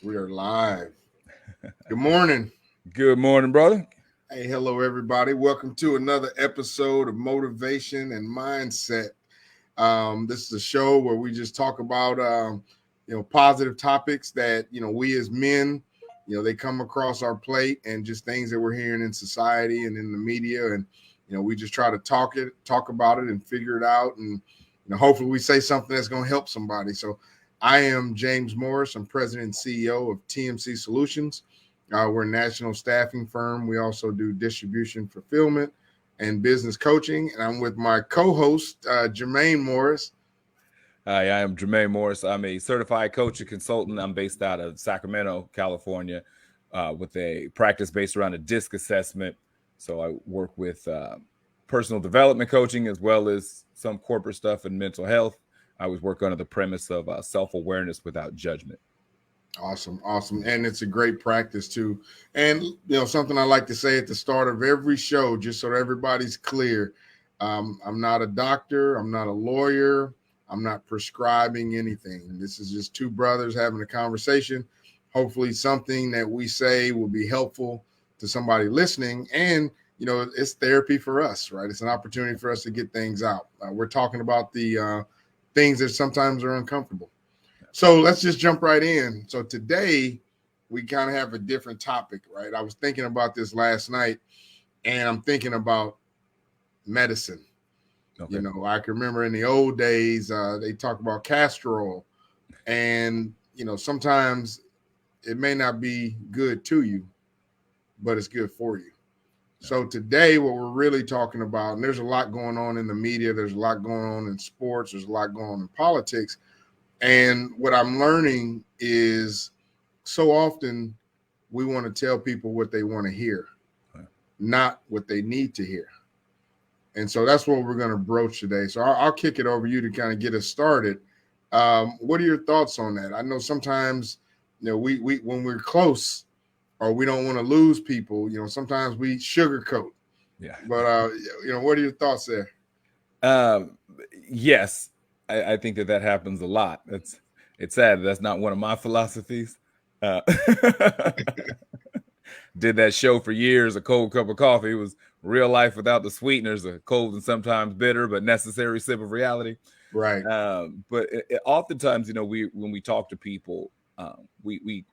We are live. Good morning. Good morning, brother. Hey, hello, everybody. Welcome to another episode of Motivation and Mindset. This is a show where we just talk about, positive topics that, we as men, they come across our plate and just things that we're hearing in society and in the media. And, we just try to talk about it and figure it out. And, hopefully we say something that's going to help somebody. So I am James Morris. I'm president and CEO of TMC Solutions. We're a national staffing firm. We also do distribution, fulfillment, and business coaching. And I'm with my co-host, Jermaine Morris. Hi, I am Jermaine Morris. I'm a certified coach and consultant. I'm based out of Sacramento, California, with a practice based around a DISC assessment. So I work with personal development coaching as well as some corporate stuff and mental health. I always work under the premise of self-awareness without judgment. Awesome. And it's a great practice too. And, something I like to say at the start of every show, just so everybody's clear, I'm not a doctor. I'm not a lawyer. I'm not prescribing anything. This is just two brothers having a conversation. Hopefully something that we say will be helpful to somebody listening. And, it's therapy for us, right? It's an opportunity for us to get things out. We're talking about the things that sometimes are uncomfortable. So let's just jump right in. So today we kind of have a different topic, right? I was thinking about this last night, and I'm thinking about medicine. Okay. I can remember in the old days, they talk about castor oil, and, sometimes it may not be good to you, but it's good for you. So today what we're really talking about, and there's a lot going on in the media, there's a lot going on in sports, there's a lot going on in politics. And what I'm learning is so often we want to tell people what they want to hear, not what they need to hear. And so that's what we're going to broach today. So I'll kick it over to you to kind of get us started. What are your thoughts on that? I know sometimes, we when we're close or we don't want to lose people, sometimes we sugarcoat. Yeah. But, what are your thoughts there? Yes. I think that happens a lot. It's sad. That's not one of my philosophies. Did that show for years, A Cold Cup of Coffee. It was real life without the sweeteners, a cold and sometimes bitter but necessary sip of reality. Right. But oftentimes, when we talk to people, we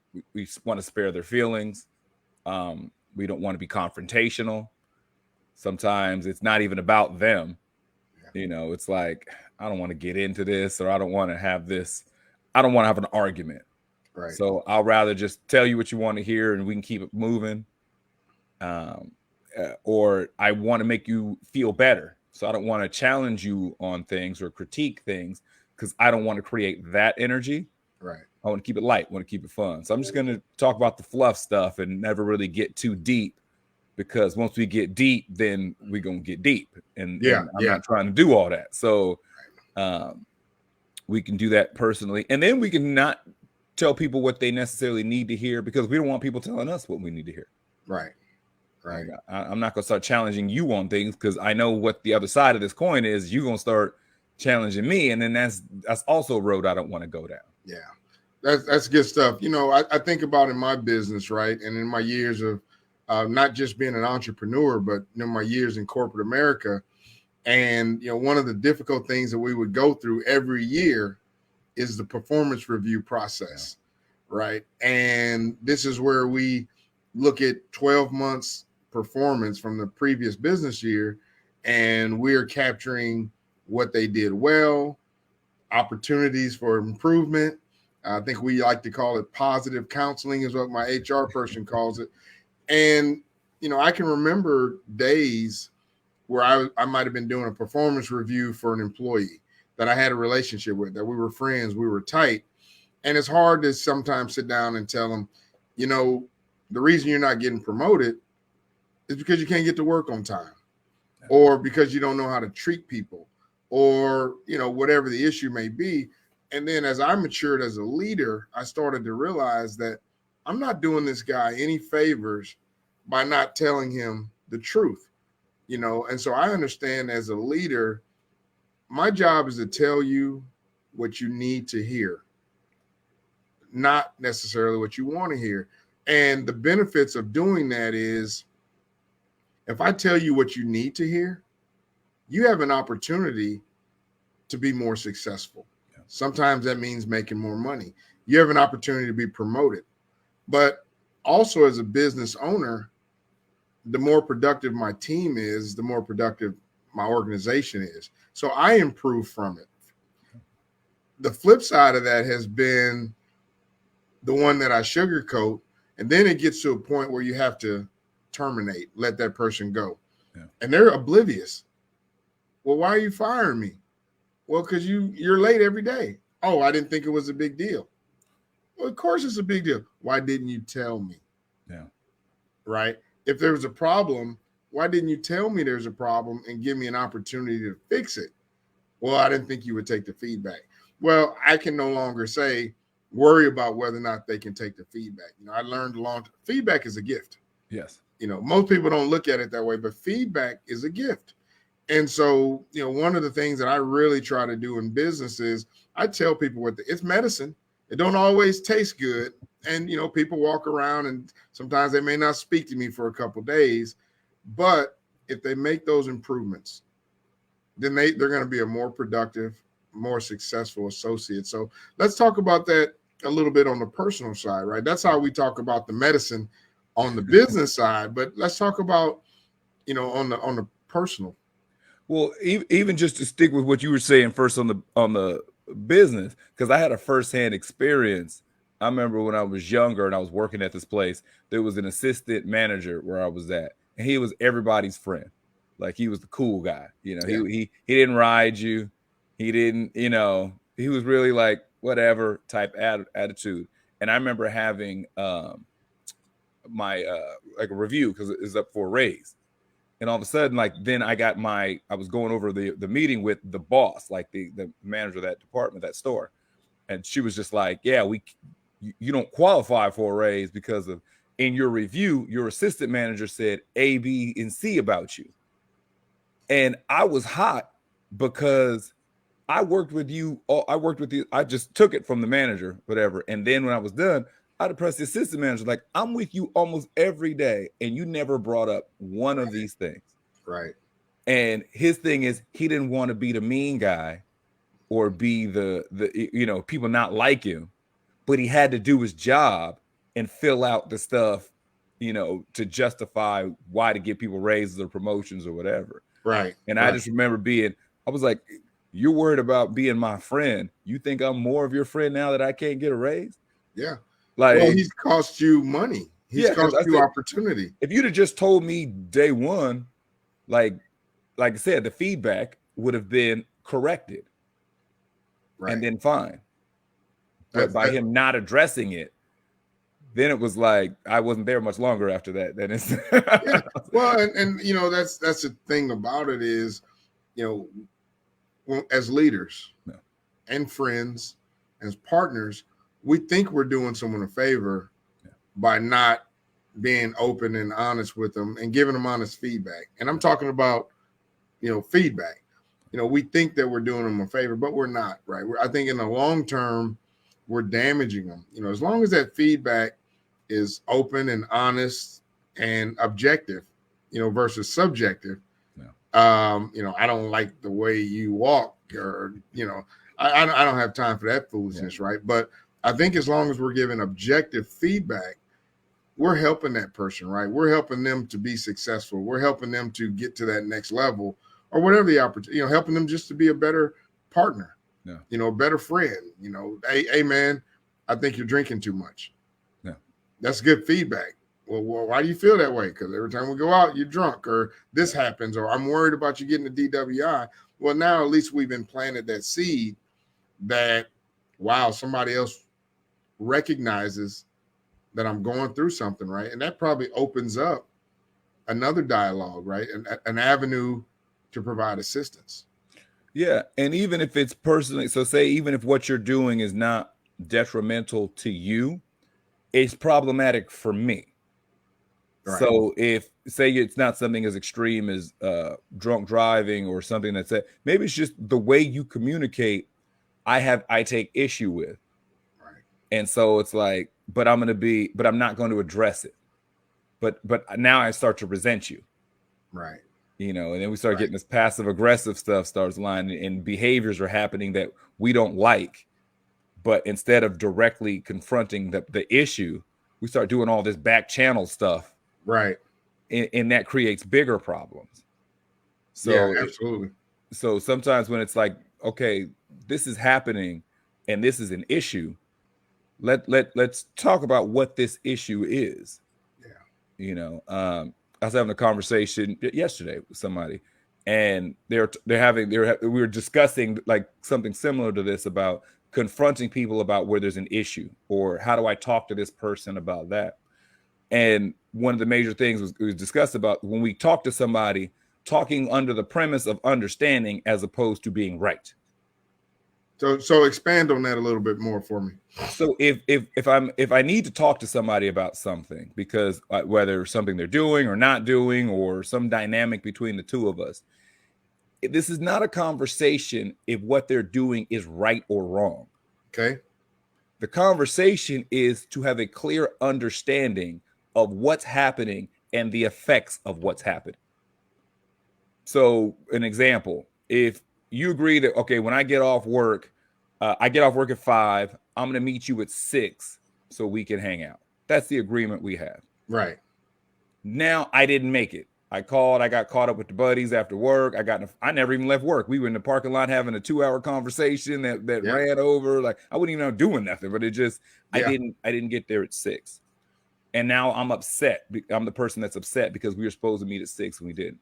want to spare their feelings. We don't want to be confrontational. Sometimes it's not even about them. It's like, I don't want to get into this, or I don't want to have this. I don't want to have an argument. Right. So I'll rather just tell you what you want to hear and we can keep it moving. Or I want to make you feel better. So I don't want to challenge you on things or critique things because I don't want to create that energy. Right. I want to keep it light, I want to keep it fun. So I'm just going to talk about the fluff stuff and never really get too deep, because once we get deep, then we're going to get deep. And I'm not trying to do all that. So we can do that personally. And then we can not tell people what they necessarily need to hear, because we don't want people telling us what we need to hear. Right. Right. I'm not going to start challenging you on things because I know what the other side of this coin is. You're going to start challenging me. And then that's also a road I don't want to go down. Yeah, that's good stuff. I think about in my business, right, and in my years of not just being an entrepreneur, but my years in corporate America. And, one of the difficult things that we would go through every year is the performance review process, right? And this is where we look at 12 months performance from the previous business year, and we're capturing what they did well, opportunities for improvement. I think we like to call it positive counseling is what my HR person calls it. And, I can remember days where I might have been doing a performance review for an employee that I had a relationship with, that we were friends, we were tight. And it's hard to sometimes sit down and tell them, the reason you're not getting promoted is because you can't get to work on time, or because you don't know how to treat people, or, whatever the issue may be. And then as I matured as a leader, I started to realize that I'm not doing this guy any favors by not telling him the truth. And so I understand as a leader, my job is to tell you what you need to hear, not necessarily what you want to hear. And the benefits of doing that is if I tell you what you need to hear, you have an opportunity to be more successful. Yeah. Sometimes that means making more money. You have an opportunity to be promoted. But also as a business owner, the more productive my team is, the more productive my organization is. So I improve from it. The flip side of that has been the one that I sugarcoat, and then it gets to a point where you have to terminate, let that person go. Yeah. And they're oblivious. Well, why are you firing me? Well, because you're late every day. Oh, I didn't think it was a big deal. Well, of course it's a big deal. Why didn't you tell me? Yeah. Right? If there was a problem, why didn't you tell me there's a problem and give me an opportunity to fix it? Well, I didn't think you would take the feedback. Well, I can no longer say, worry about whether or not they can take the feedback. I learned feedback is a gift. Yes. Most people don't look at it that way, but feedback is a gift. And so, one of the things that I really try to do in business is I tell people it's medicine. It don't always taste good. And, people walk around and sometimes they may not speak to me for a couple of days, but if they make those improvements, then they're going to be a more productive, more successful associate. So let's talk about that a little bit on the personal side, right? That's how we talk about the medicine on the business side, but let's talk about, on the personal. Well, even just to stick with what you were saying first on the business, because I had a firsthand experience. I remember when I was younger and I was working at this place, there was an assistant manager where I was at, and he was everybody's friend. Like, he was the cool guy. Yeah. He didn't ride you. He didn't, he was really like whatever type attitude. And I remember having my like a review because it's up for a raise. And all of a sudden, like, then I was going over the meeting with the boss, like the manager of that department, that store. And she was just like, yeah, you don't qualify for a raise because of, in your review, your assistant manager said A, B, and C about you. And I was hot because I worked with you. I just took it from the manager, whatever. And then when I was done, I'd press the assistant manager, like, I'm with you almost every day, and you never brought up one of these things. Right. And his thing is, he didn't want to be the mean guy or be the people not like him, but he had to do his job and fill out the stuff, to justify why to give people raises or promotions or whatever. Right. And I just remember I was like, you're worried about being my friend. You think I'm more of your friend now that I can't get a raise? Yeah. Like, well, he's cost you money. He's cost you opportunity. If you'd have just told me day one, like I said, the feedback would have been corrected. Right. And then fine. But by him not addressing it, then it was like I wasn't there much longer after that. Then it's yeah. Well, and that's the thing about it is, as leaders and friends, as partners, we think we're doing someone a favor by not being open and honest with them and giving them honest feedback. And I'm talking about, feedback. We think that we're doing them a favor, but we're not, right? I think in the long term, we're damaging them. As long as that feedback is open and honest and objective, versus subjective. I don't like the way you walk, or, I don't have time for that foolishness, right? But I think as long as we're giving objective feedback, we're helping that person, right? We're helping them to be successful. We're helping them to get to that next level or whatever the opportunity, helping them just to be a better partner, a better friend, hey, man, I think you're drinking too much. Yeah. That's good feedback. Well, why do you feel that way? Because every time we go out, you're drunk, or this happens, or I'm worried about you getting a DWI. Well, now at least we've implanted that seed that, wow, somebody else recognizes that I'm going through something, right? And that probably opens up another dialogue, right? An avenue to provide assistance. Yeah. And even if it's personally, so say, even if what you're doing is not detrimental to you, it's problematic for me. Right. So if, say, it's not something as extreme as drunk driving or something that's maybe it's just the way you communicate, I take issue with. Right. And so it's like, but I'm not going to address it. But now I start to resent you. Right. And then we start getting this passive aggressive stuff starts lining, and behaviors are happening that we don't like. But instead of directly confronting the issue, we start doing all this back channel stuff. Right. And that creates bigger problems. So yeah, absolutely. So sometimes when it's like, okay, this is happening and this is an issue, let's talk about what this issue is. Yeah. I was having a conversation yesterday with somebody, and we were discussing like something similar to this about confronting people about where there's an issue, or how do I talk to this person about that. And one of the major things was discussed about when we talk to somebody, talking under the premise of understanding as opposed to being right. So expand on that a little bit more for me. So if I need to talk to somebody about something, because whether something they're doing or not doing, or some dynamic between the two of us, this is not a conversation if what they're doing is right or wrong. Okay. The conversation is to have a clear understanding of what's happening and the effects of what's happening. So an example, if you agree that, okay, when I get off work, I get off work at 5, I'm going to meet you at 6 so we can hang out. That's the agreement we have. Right. Now I didn't make it. I got caught up with the buddies after work. I never even left work. We were in the parking lot having a 2-hour conversation that ran over. Like, I wasn't even out doing nothing, but it just, I didn't get there at 6. And now I'm upset. I'm the person that's upset because we were supposed to meet at 6 and we didn't.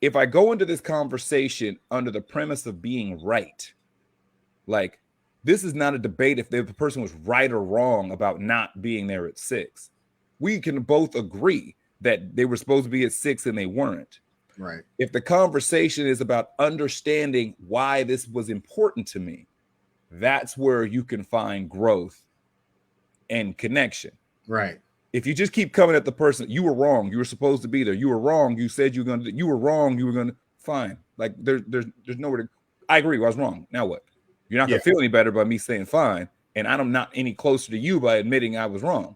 If I go into this conversation under the premise of being right, like, this is not a debate if the person was right or wrong about not being there at 6. We can both agree that they were supposed to be at 6 and they weren't. Right. If the conversation is about understanding why this was important to me, that's where you can find growth and connection. Right. If you just keep coming at the person, you were wrong, you were supposed to be there, you were wrong, you said you were going to, you were wrong, you were going to, fine. Like, there's nowhere to, I agree, I was wrong. Now what? You're not going to feel any better by me saying fine, and I'm not any closer to you by admitting I was wrong.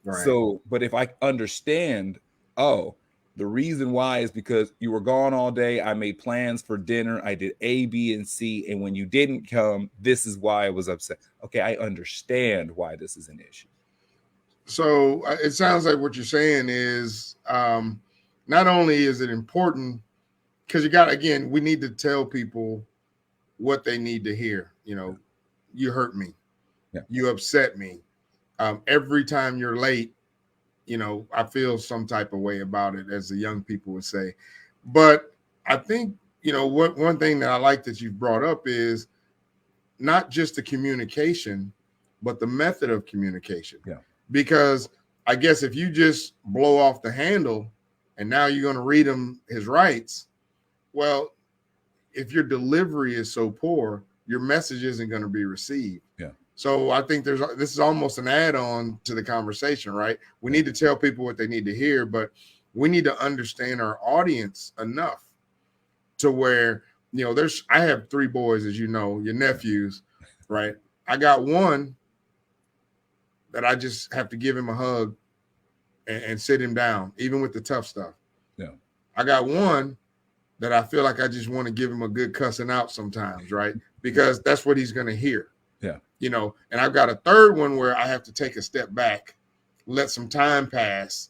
Right. So, but if I understand, oh, the reason why is because you were gone all day, I made plans for dinner, I did A, B, and C, and when you didn't come, this is why I was upset. Okay, I understand why this is an issue. So it sounds like what you're saying is not only is it important, because we need to tell people what they need to hear. You hurt me. Yeah. You upset me. Every time you're late, I feel some type of way about it, as the young people would say. But I think, one thing that I like that you've brought up is not just the communication, but the method of communication. Yeah. Because I guess if you just blow off the handle and now you're going to read him his rights, well, if your delivery is so poor, your message isn't going to be received. Yeah. So I think this is almost an add-on to the conversation, right? We need to tell people what they need to hear, but we need to understand our audience enough to where, I have 3 boys, as you know, your nephews, right? I got one that I just have to give him a hug and sit him down, even with the tough stuff. Yeah. I got one that I feel like I just want to give him a good cussing out sometimes, right? Because that's what he's going to hear. Yeah. And I've got a third one where I have to take a step back, let some time pass,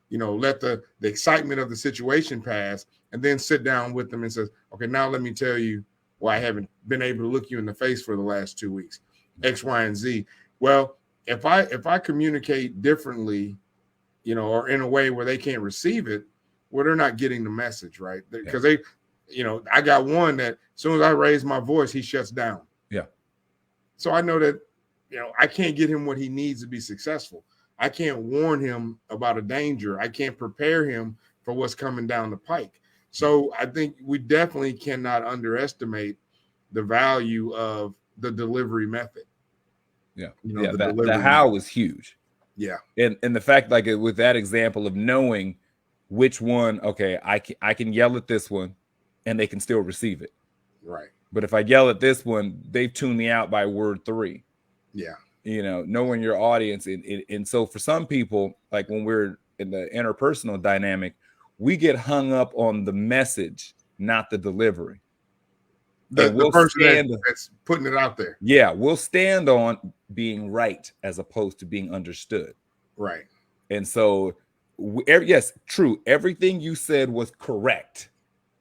let the excitement of the situation pass, and then sit down with them and say, okay, now let me tell you why I haven't been able to look you in the face for the last 2 weeks, X, Y, and Z. Well, if I communicate differently, or in a way where they can't receive it, well, they're not getting the message, right? Because I got one that as soon as I raise my voice, he shuts down. Yeah. So I know that, I can't get him what he needs to be successful. I can't warn him about a danger. I can't prepare him for what's coming down the pike. So I think we definitely cannot underestimate the value of the delivery method. Yeah. The how is huge. Yeah. And the fact, like with that example of knowing which one, okay, I can yell at this one and they can still receive it. Right. But if I yell at this one, they've tuned me out by word 3. Yeah. knowing your audience. And so for some people, like when we're in the interpersonal dynamic, we get hung up on the message, not the delivery. The person that's putting it out there. Yeah, we'll stand on being right as opposed to being understood. Right. And so, yes, true. Everything you said was correct.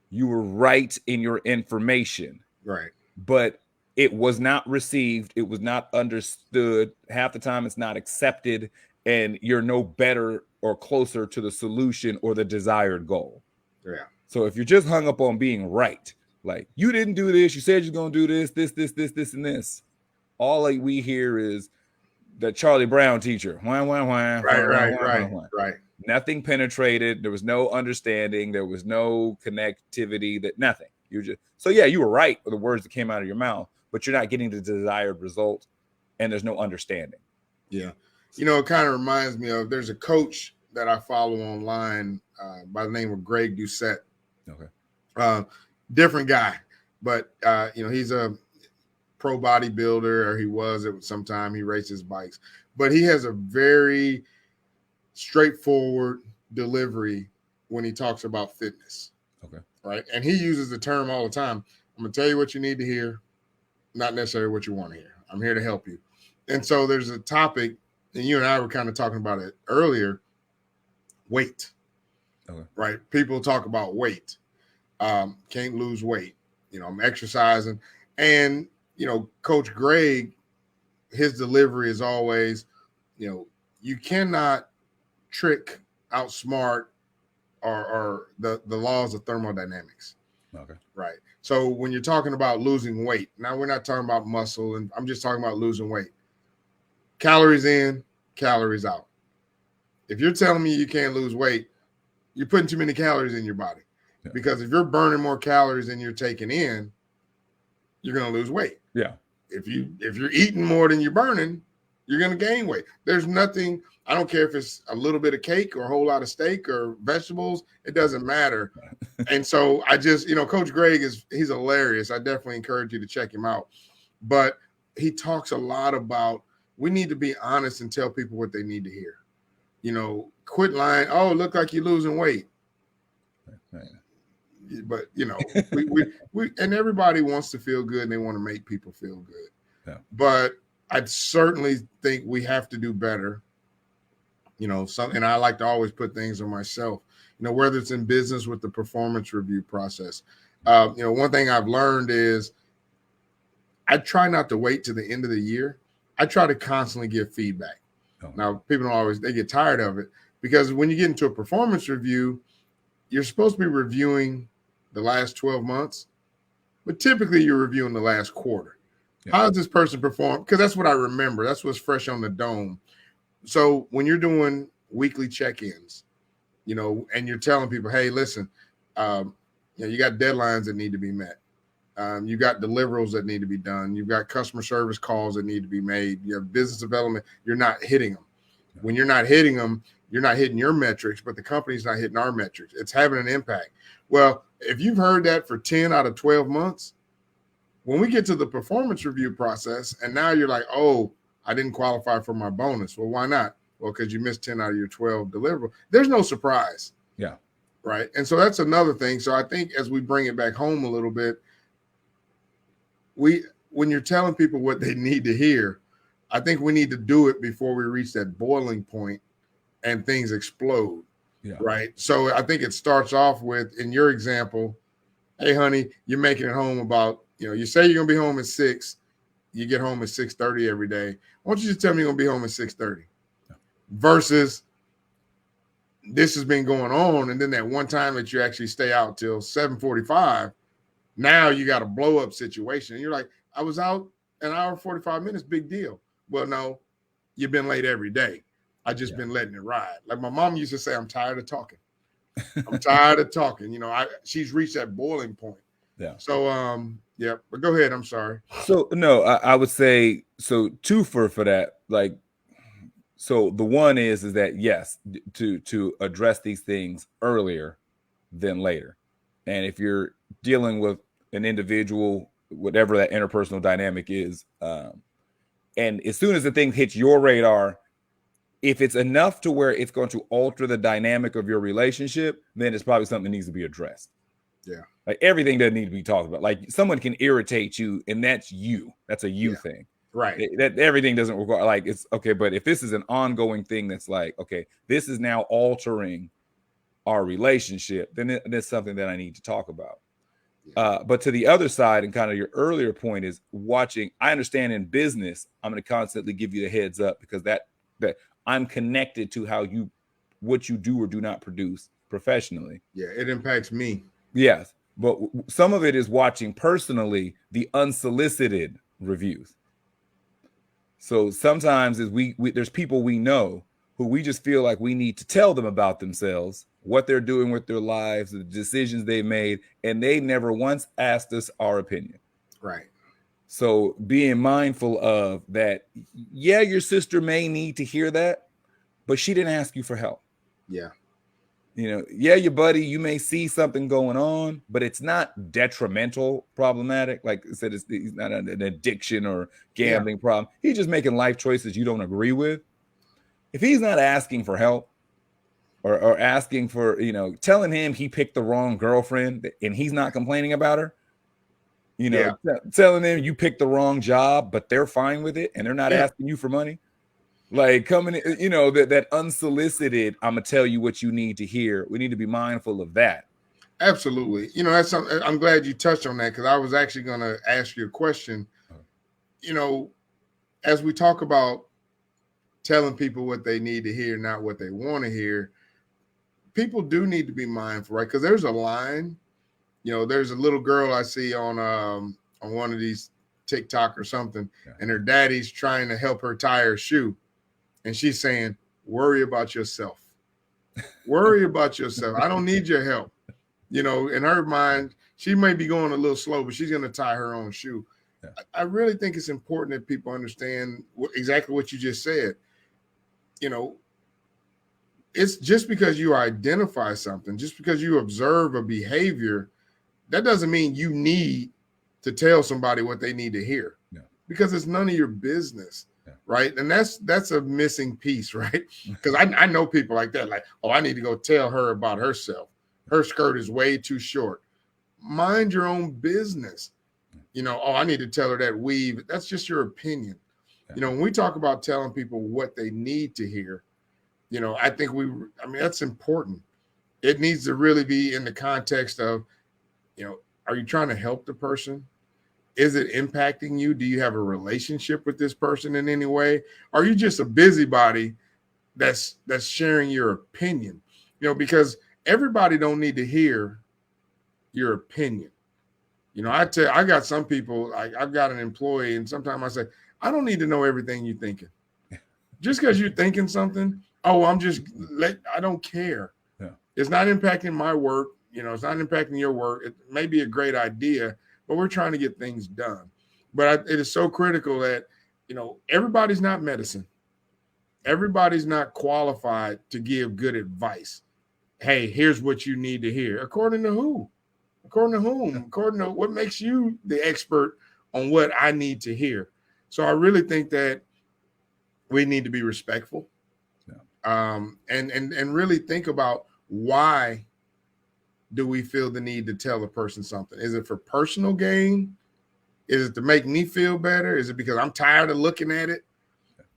You were right in your information. Right. But it was not received. It was not understood. Half the time it's not accepted. And you're no better or closer to the solution or the desired goal. Yeah. So if you're just hung up on being right, like you didn't do this, you said you're going to do this, and this. All like we hear is the Charlie Brown teacher. Right. Nothing penetrated. There was no understanding. There was no connectivity. Nothing. So yeah, you were right with the words that came out of your mouth, but you're not getting the desired result, and there's no understanding. Yeah. It kind of reminds me of, there's a coach that I follow online by the name of Greg Doucette. Okay. Different guy, but he's a pro bodybuilder, or he was at some time. He races bikes, but he has a very straightforward delivery when he talks about fitness. Okay. Right. And he uses the term all the time. I'm going to tell you what you need to hear, not necessarily what you want to hear. I'm here to help you. And so there's a topic, and you and I were kind of talking about it earlier, weight. Okay. Right. People talk about weight. Can't lose weight. I'm exercising. And, Coach Greg, his delivery is always, you cannot trick, outsmart, or the laws of thermodynamics. Okay. Right. So when you're talking about losing weight, now we're not talking about muscle, and I'm just talking about losing weight. Calories in, calories out. If you're telling me you can't lose weight, you're putting too many calories in your body. Yeah. Because if you're burning more calories than you're taking in, you're going to lose weight. Yeah. If you're eating more than you're burning, you're going to gain weight. There's nothing. I don't care if it's a little bit of cake or a whole lot of steak or vegetables. It doesn't matter. And so I just, Coach Greg he's hilarious. I definitely encourage you to check him out. But he talks a lot about, we need to be honest and tell people what they need to hear. Quit lying. Oh, look like you're losing weight. Right. But we and everybody wants to feel good, and they want to make people feel good. Yeah. But I certainly think we have to do better. And I like to always put things on myself. Whether it's in business with the performance review process. One thing I've learned is I try not to wait to the end of the year. I try to constantly give feedback. Oh. Now, people they get tired of it, because when you get into a performance review, you're supposed to be reviewing the last 12 months, but typically you're reviewing the last quarter. Yeah. How does this person perform? Because that's what I remember. That's what's fresh on the dome. So when you're doing weekly check-ins, and you're telling people, hey, listen, you got deadlines that need to be met. You got deliverables that need to be done. You've got customer service calls that need to be made. You have business development. You're not hitting them. When you're not hitting them, you're not hitting your metrics, but the company's not hitting our metrics. It's having an impact. Well, if you've heard that for 10 out of 12 months, when we get to the performance review process, and now you're like, oh, I didn't qualify for my bonus. Well, why not? Well, because you missed 10 out of your 12 deliverables. There's no surprise. Yeah. Right. And so that's another thing. So I think as we bring it back home a little bit, when you're telling people what they need to hear, I think we need to do it before we reach that boiling point and things explode. Yeah. Right. So I think it starts off with, in your example, hey, honey, you're making it home about, you say you're going to be home at 6. You get home at 6:30 every day. Why don't you just tell me you're going to be home at 6:30? Yeah. Versus this has been going on, and then that one time that you actually stay out till 7:45, now you got a blow-up situation. And you're like, I was out an hour, 45 minutes, big deal. Well, no, you've been late every day. I just been letting it ride. Like my mom used to say, I'm tired of talking. I'm tired of talking. She's reached that boiling point. Yeah. So, but go ahead. I'm sorry. So, no, I would say, so two for that, like, so the one is that, yes, to address these things earlier than later. And if you're dealing with an individual, whatever that interpersonal dynamic is, And as soon as the thing hits your radar, if it's enough to where it's going to alter the dynamic of your relationship, then it's probably something that needs to be addressed. Yeah. Like everything doesn't need to be talked about. Like someone can irritate you, and that's you. That's a you thing. Right. That everything doesn't require, like, it's okay. But if this is an ongoing thing that's like, okay, this is now altering our relationship, then it's something that I need to talk about. But to the other side, and kind of your earlier point is watching. I understand in business, I'm going to constantly give you the heads up because that I'm connected to what you do or do not produce professionally. Yeah, it impacts me. Yes, but some of it is watching personally the unsolicited reviews. So sometimes there's people we know who we just feel like we need to tell them about themselves, what they're doing with their lives, the decisions they made, and they never once asked us our opinion. Right. So being mindful of that, yeah, your sister may need to hear that, but she didn't ask you for help. Yeah. Yeah, your buddy, you may see something going on, but it's not detrimental, problematic. Like I said, he's not an addiction or gambling problem. He's just making life choices you don't agree with. If he's not asking for help or asking for, telling him he picked the wrong girlfriend and he's not complaining about her, telling them you picked the wrong job, but they're fine with it and they're not asking you for money. Like coming in, that unsolicited, I'm going to tell you what you need to hear. We need to be mindful of that. Absolutely. That's something. I'm glad you touched on that because I was actually going to ask you a question. As we talk about telling people what they need to hear, not what they want to hear, people do need to be mindful, right? Because there's a line. There's a little girl I see on one of these TikTok or something, and her daddy's trying to help her tie her shoe. And she's saying, worry about yourself. Worry about yourself. I don't need your help. In her mind, she may be going a little slow, but she's going to tie her own shoe. Yeah. I really think it's important that people understand exactly what you just said. It's just because you identify something, just because you observe a behavior, that doesn't mean you need to tell somebody what they need to hear. Yeah. Because it's none of your business. Yeah. Right. And that's a missing piece, right? Because I know people like that, like, oh, I need to go tell her about herself. Her skirt is way too short. Mind your own business. Oh, I need to tell her that weave. That's just your opinion. Yeah. When we talk about telling people what they need to hear, I think that's important. It needs to really be in the context of, are you trying to help the person? Is it impacting you? Do you have a relationship with this person in any way? Are you just a busybody that's sharing your opinion? Because everybody don't need to hear your opinion. I got some people, I've got an employee, and sometimes I say, I don't need to know everything you're thinking. Just because you're thinking something, I don't care. Yeah. It's not impacting my work. It's not impacting your work. It may be a great idea, but we're trying to get things done. But it is so critical that, everybody's not medicine. Everybody's not qualified to give good advice. Hey, here's what you need to hear. According to who? According to whom? According to what makes you the expert on what I need to hear. So I really think that we need to be respectful. Yeah. And really think about, why do we feel the need to tell a person something? Is it for personal gain? Is it to make me feel better? Is it because I'm tired of looking at it?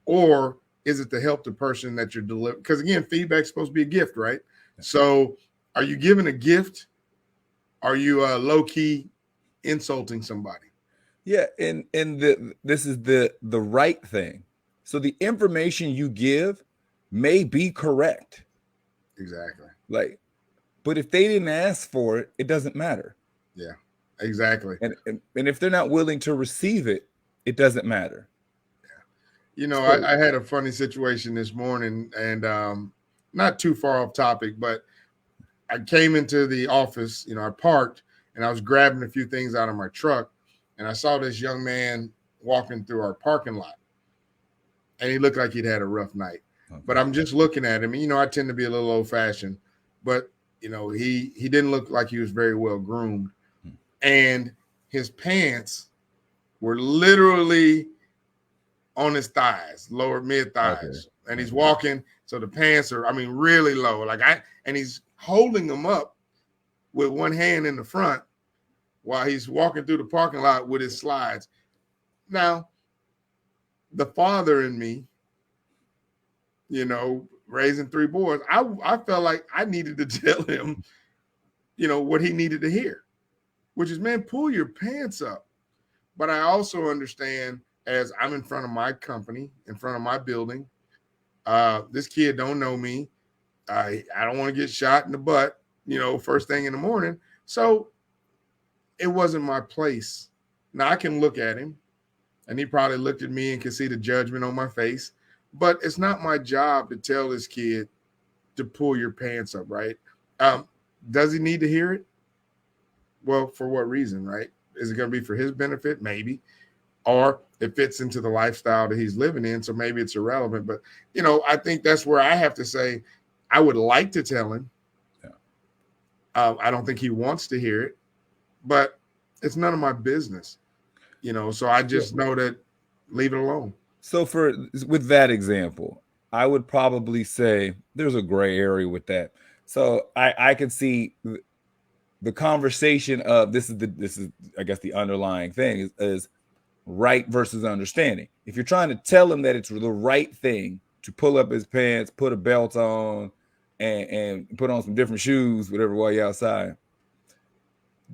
Or is it to help the person that you're delivering? Because again, feedback's supposed to be a gift, right? Yeah. So are you giving a gift? Are you low-key insulting somebody? Yeah, and this is the right thing. So the information you give may be correct. Exactly. But if they didn't ask for it, it doesn't matter. Yeah, exactly. And if they're not willing to receive it, it doesn't matter. Yeah. I had a funny situation this morning, and not too far off topic, but I came into the office, I parked, and I was grabbing a few things out of my truck, and I saw this young man walking through our parking lot, and he looked like he'd had a rough night. Okay. But I'm just looking at him, and, I tend to be a little old-fashioned, but, he didn't look like he was very well groomed, and his pants were literally on his thighs, lower mid thighs, Okay. and he's walking. So the pants are, really low. And he's holding them up with one hand in the front while he's walking through the parking lot with his slides. Now, the father in me, raising 3 boys, I felt like I needed to tell him, what he needed to hear, which is, man, pull your pants up. But I also understand, as I'm in front of my company, in front of my building, this kid don't know me. I don't want to get shot in the butt, first thing in the morning. So it wasn't my place. Now I can look at him, and he probably looked at me and could see the judgment on my face. But it's not my job to tell this kid to pull your pants up, right? Does he need to hear it? Well, for what reason, right? Is it going to be for his benefit? Maybe. Or it fits into the lifestyle that he's living in, so maybe it's irrelevant. But, I think that's where I have to say I would like to tell him. Yeah. I don't think he wants to hear it, but it's none of my business, so I just know that leave it alone. So with that example, I would probably say there's a gray area with that. So I can see the conversation of this is I guess the underlying thing is right versus understanding. If you're trying to tell him that it's the right thing to pull up his pants, put a belt on, and put on some different shoes, whatever, while you're outside,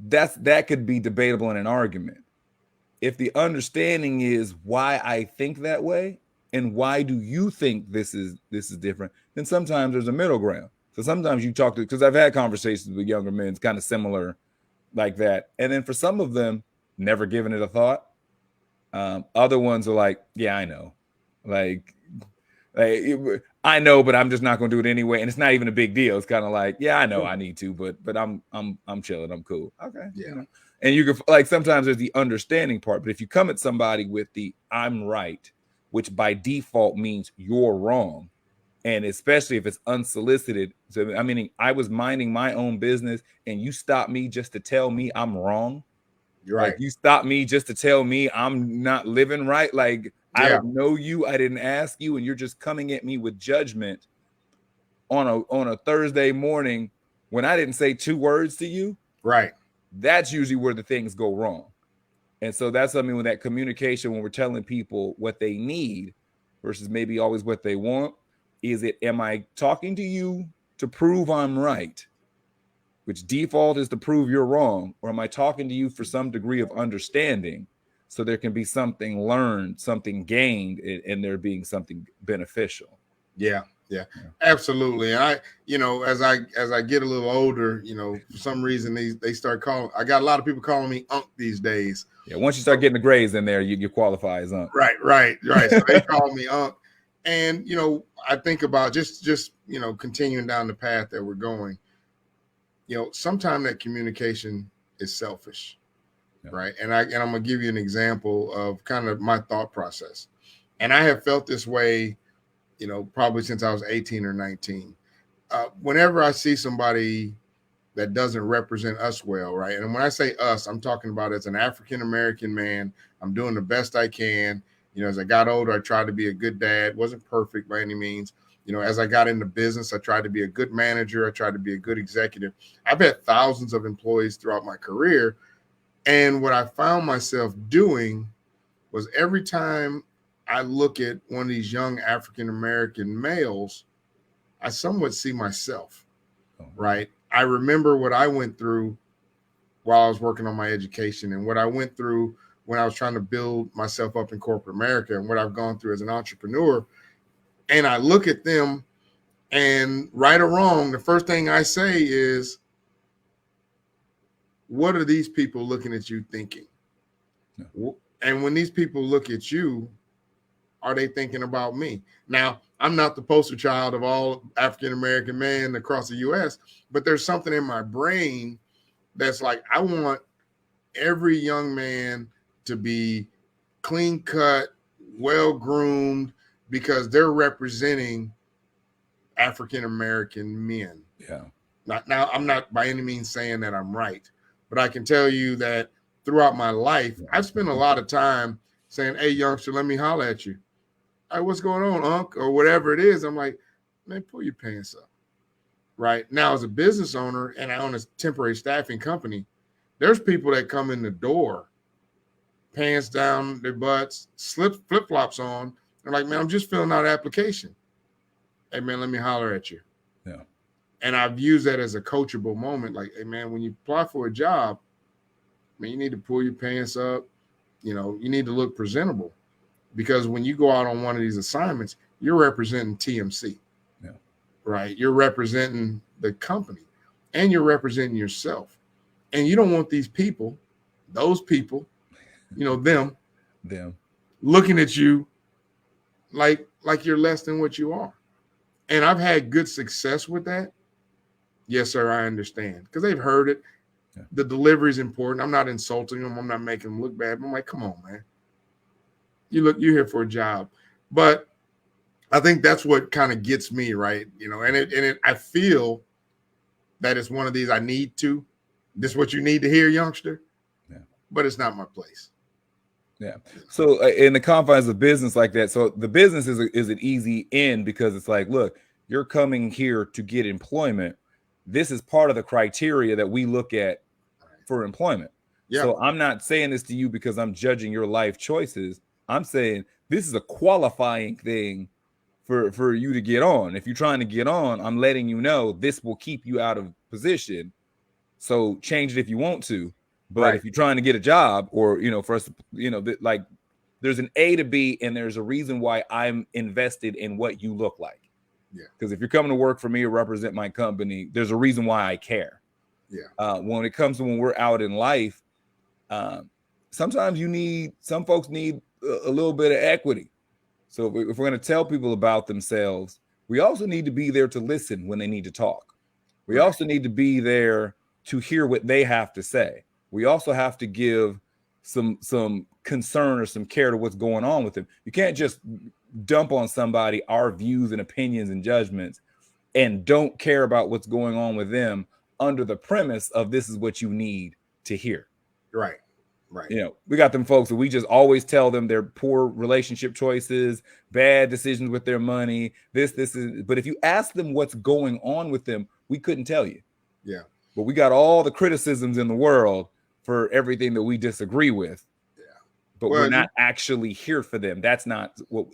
that could be debatable in an argument. If the understanding is why I think that way and why do you think this is different, then sometimes there's a middle ground. So sometimes you talk to, because I've had conversations with younger men, it's kind of similar like that. And then for some of them, never given it a thought. Other ones are like, yeah, I know. Like I know, but I'm just not going to do it anyway. And it's not even a big deal. It's kind of like, yeah, I know I need to, but I'm chilling. I'm cool. Okay. Yeah. And you can, like, sometimes there's the understanding part, but if you come at somebody with the I'm right, which by default means you're wrong, and especially if it's unsolicited. So, I was minding my own business and you stop me just to tell me I'm wrong. You're right. Like, you stop me just to tell me I'm not living right. Like, yeah. I don't know you. I didn't ask you. And you're just coming at me with judgment on a Thursday morning when I didn't say 2 words to you. Right. That's usually where the things go wrong. And so that's something with that communication, when we're telling people what they need versus maybe always what they want, is it, am I talking to you to prove I'm right, which default is to prove you're wrong, or am I talking to you for some degree of understanding so there can be something learned, something gained, and there being something beneficial? Yeah. Yeah, absolutely. And as I get a little older, for some reason they start calling. I got a lot of people calling me Unc these days. Yeah, once you start getting the grades in there, you qualify as Unc. Right. So they call me Unc, and I think about just continuing down the path that we're going. Sometimes that communication is selfish, right? And I'm gonna give you an example of kind of my thought process, and I have felt this way, probably since I was 18 or 19. Whenever I see somebody that doesn't represent us well, right? And when I say us, I'm talking about as an African-American man, I'm doing the best I can. As I got older, I tried to be a good dad. Wasn't perfect by any means. As I got into business, I tried to be a good manager. I tried to be a good executive. I've had thousands of employees throughout my career. And what I found myself doing was every time I look at one of these young African-American males, I somewhat see myself, right? I remember what I went through while I was working on my education, and what I went through when I was trying to build myself up in corporate America, and what I've gone through as an entrepreneur. And I look at them, and right or wrong, the first thing I say is, what are these people looking at you thinking? Yeah. And when these people look at you, are they thinking about me? Now, I'm not the poster child of all African-American men across the U.S., but there's something in my brain that's like, I want every young man to be clean cut, well-groomed, because they're representing African-American men. Yeah. Now, I'm not by any means saying that I'm right, but I can tell you that throughout my life, I've spent a lot of time saying, hey, youngster, let me holler at you. Hey, what's going on, Unc? Or whatever it is. I'm like, man, pull your pants up. Right now, as a business owner and I own a temporary staffing company, there's people that come in the door, pants down their butts, flip-flops on. They're like, man, I'm just filling out an application. Hey, man, let me holler at you. Yeah. And I've used that as a coachable moment. Like, hey, man, when you apply for a job, man, you need to pull your pants up. You know, you need to look presentable. Because when you go out on one of these assignments, you're representing TMC. Yeah. Right? You're representing the company and you're representing yourself. And you don't want these people, those people, you know, them looking at you like you're less than what you are. And I've had good success with that. Yes, sir, I understand. Because they've heard it. Yeah. The delivery is important. I'm not insulting them. I'm not making them look bad. I'm like, come on, man. You're here for a job. But I think that's what kind of gets me, right? You know, and I feel that it's one of these I need to. This is what you need to hear, youngster. Yeah. But it's not my place. Yeah. So in the confines of business like that, so the business is an easy in because it's like, look, you're coming here to get employment. This is part of the criteria that we look at for employment. Yeah. So I'm not saying this to you because I'm judging your life choices. I'm saying this is a qualifying thing for you to get on. If you're trying to get on, I'm letting you know this will keep you out of position. So change it if you want to. But if you're trying to get a job or, you know, for us, you know, like there's an A to B and there's a reason why I'm invested in what you look like. Yeah. Because if you're coming to work for me or represent my company, there's a reason why I care. Yeah. When it comes to when we're out in life, sometimes some folks need a little bit of equity. So if we're going to tell people about themselves, we also need to be there to listen when they need to talk. We also need to be there to hear what they have to say. We also have to give some concern or some care to what's going on with them. You can't just dump on somebody our views and opinions and judgments and don't care about what's going on with them under the premise of this is what you need to hear. Right. You know, we got them folks that we just always tell them their poor relationship choices, bad decisions with their money, this is, but if you ask them what's going on with them, we couldn't tell you. Yeah. But we got all the criticisms in the world for everything that we disagree with. Yeah. But we're not actually here for them. That's not what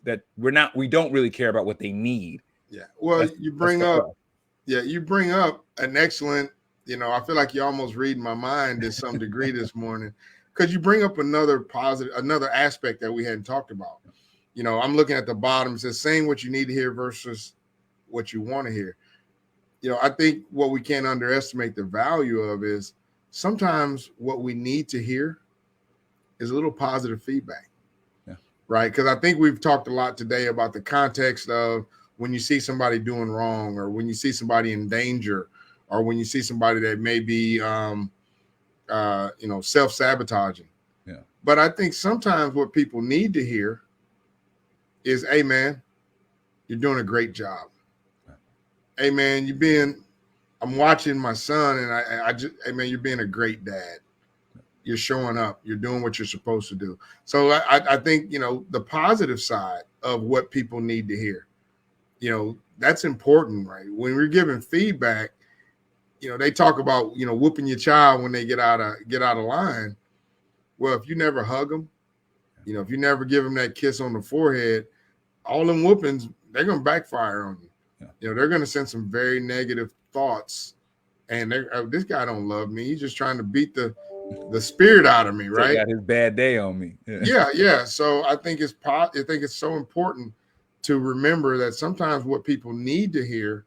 we don't really care about what they need. Yeah. Well, you bring up an excellent, you know, I feel like you almost read my mind to some degree this morning. Because you bring up another aspect that we hadn't talked about. You know, I'm looking at the bottom. It says saying what you need to hear versus what you want to hear. You know, I think what we can't underestimate the value of is sometimes what we need to hear is a little positive feedback. Yeah. Right? Because I think we've talked a lot today about the context of when you see somebody doing wrong or when you see somebody in danger or when you see somebody that may be self-sabotaging. Yeah. But I think sometimes what people need to hear is, hey man, you're doing a great job. Right. Hey man, I'm watching my son and hey man, you're being a great dad. You're showing up, you're doing what you're supposed to do. So I think, you know, the positive side of what people need to hear, you know, that's important, right? When we're giving feedback, you know, they talk about, you know, whooping your child when they get out of line. Well, if you never hug them, you know, if you never give them that kiss on the forehead, all them whoopings, they're going to backfire on you. Yeah. You know, they're going to send some very negative thoughts. And this guy don't love me. He's just trying to beat the spirit out of me, right? He got his bad day on me. Yeah. So I think it's so important to remember that sometimes what people need to hear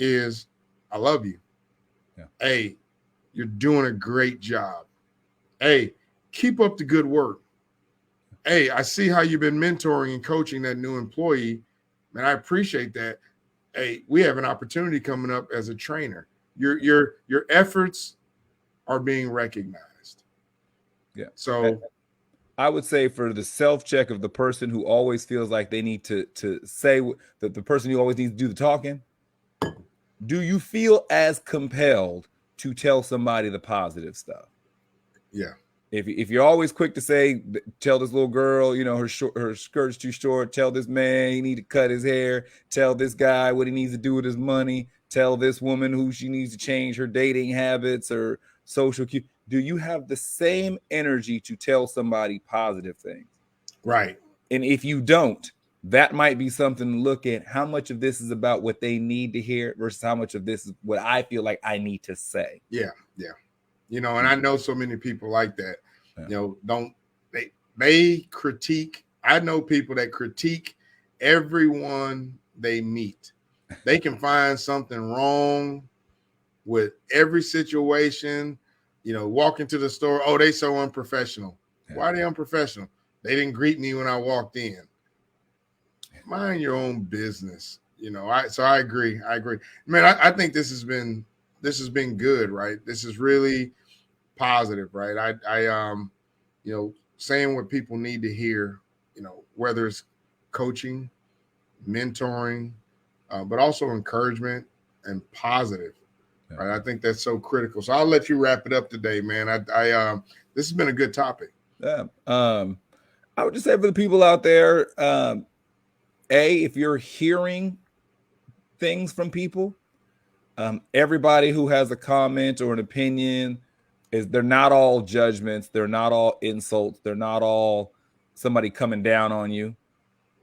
is, I love you. Yeah. Hey, you're doing a great job. Hey, keep up the good work. Hey, I see how you've been mentoring and coaching that new employee. Man, I appreciate that. Hey, we have an opportunity coming up as a trainer. Your efforts are being recognized. Yeah. So I would say for the self-check of the person who always feels like they need to say that the person who always needs to do the talking, do you feel as compelled to tell somebody the positive stuff? Yeah. If you're always quick to say, tell this little girl, her skirt's too short, tell this man he need to cut his hair, tell this guy what he needs to do with his money, tell this woman who she needs to change her dating habits or social cue. Do you have the same energy to tell somebody positive things? Right. And if you don't, that might be something to look at. How much of this is about what they need to hear versus how much of this is what I feel like I need to say? Yeah. And I know so many people like that. They critique. I know people that critique everyone they meet. They can find something wrong with every situation. Walk into the store. Oh, they so unprofessional. Why are they unprofessional? They didn't greet me when I walked in. Mind your own business. I agree. Man, I think this has been good, right? This is really positive, right? I saying what people need to hear, whether it's coaching, mentoring, but also encouragement and positive, right? I think that's so critical. So I'll let you wrap it up today, man. This has been a good topic. Yeah. I would just say for the people out there, if you're hearing things from people, everybody who has a comment or an opinion they're not all judgments. They're not all insults. They're not all somebody coming down on you.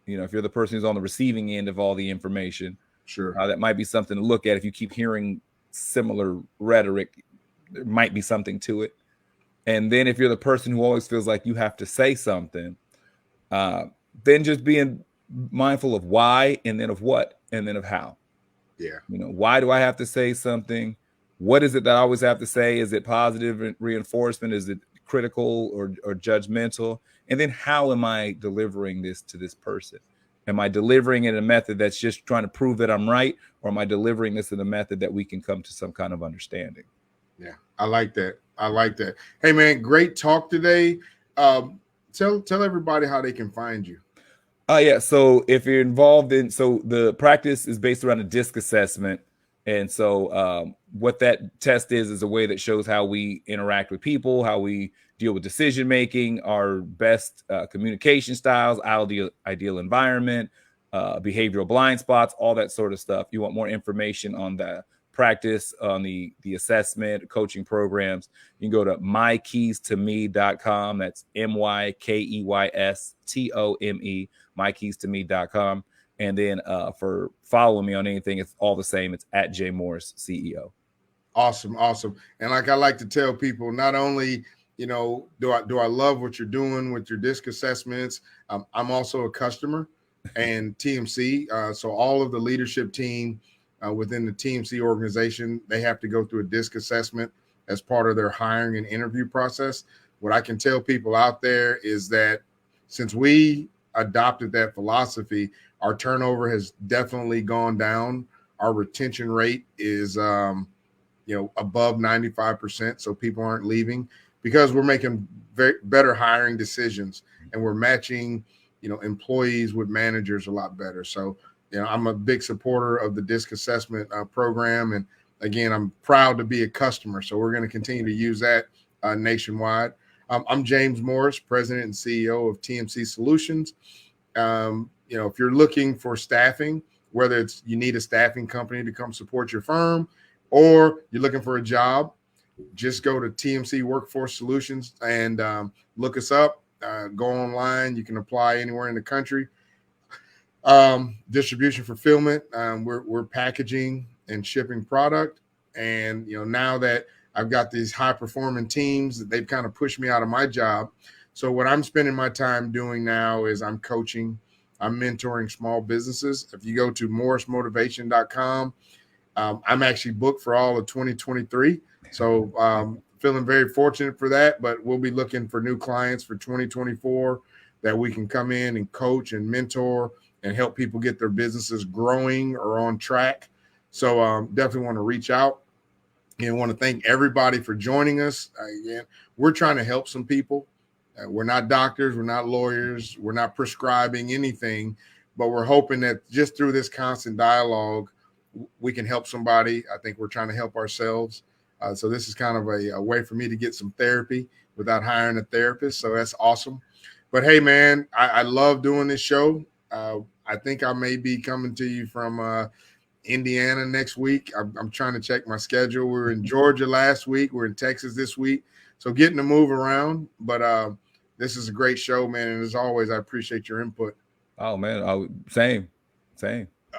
If you're the person who's on the receiving end of all the information, sure, that might be something to look at. If you keep hearing similar rhetoric, there might be something to it. And then if you're the person who always feels like you have to say something, then just being mindful of why, and then of what, and then of how. Yeah. Why do I have to say something? What is it that I always have to say? Is it positive reinforcement? Is it critical or judgmental? And then how am I delivering this to this person? Am I delivering it in a method that's just trying to prove that I'm right? Or am I delivering this in a method that we can come to some kind of understanding? Yeah, I like that. Hey, man, great talk today. Tell everybody how they can find you. Yeah. So if you're involved so the practice is based around a DISC assessment. And so what that test is a way that shows how we interact with people, how we deal with decision making, our best communication styles, ideal environment, behavioral blind spots, all that sort of stuff. You want more information on the practice, on the assessment, coaching programs, you can go to mykeystome.com. That's MYKEYSTOME, mykeystome.com. And then for following me on anything, it's all the same. It's at J Morris CEO. Awesome. And like I like to tell people, not only do I love what you're doing with your DISC assessments, I'm also a customer and TMC. So all of the leadership team within the TMC organization, they have to go through a DISC assessment as part of their hiring and interview process. What I can tell people out there is that since we adopted that philosophy, our turnover has definitely gone down. Our retention rate is, above 95%. So people aren't leaving because we're making better hiring decisions and we're matching, employees with managers a lot better. So, I'm a big supporter of the DISC assessment program. And again, I'm proud to be a customer. So we're going to continue to use that nationwide. I'm James Morris, president and CEO of TMC Solutions. If you're looking for staffing, whether it's you need a staffing company to come support your firm or you're looking for a job, just go to TMC Workforce Solutions and look us up. Go online. You can apply anywhere in the country. Distribution fulfillment. We're packaging and shipping product. And, now that I've got these high performing teams, that they've kind of pushed me out of my job. So what I'm spending my time doing now is I'm coaching, I'm mentoring small businesses. If you go to morrismotivation.com, I'm actually booked for all of 2023. So feeling very fortunate for that, but we'll be looking for new clients for 2024 that we can come in and coach and mentor and help people get their businesses growing or on track. So definitely want to reach out and want to thank everybody for joining us. Again, we're trying to help some people. We're not doctors. We're not lawyers. We're not prescribing anything, but we're hoping that just through this constant dialogue, we can help somebody. I think we're trying to help ourselves. So this is kind of a way for me to get some therapy without hiring a therapist. So that's awesome. But hey, man, I love doing this show. I think I may be coming to you from Indiana next week. I'm trying to check my schedule. We were in Georgia last week. We're in Texas this week. So getting to move around. But this is a great show, man. And as always, I appreciate your input. Oh, man. Same.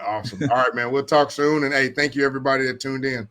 Awesome. All right, man. We'll talk soon. And hey, thank you, everybody that tuned in.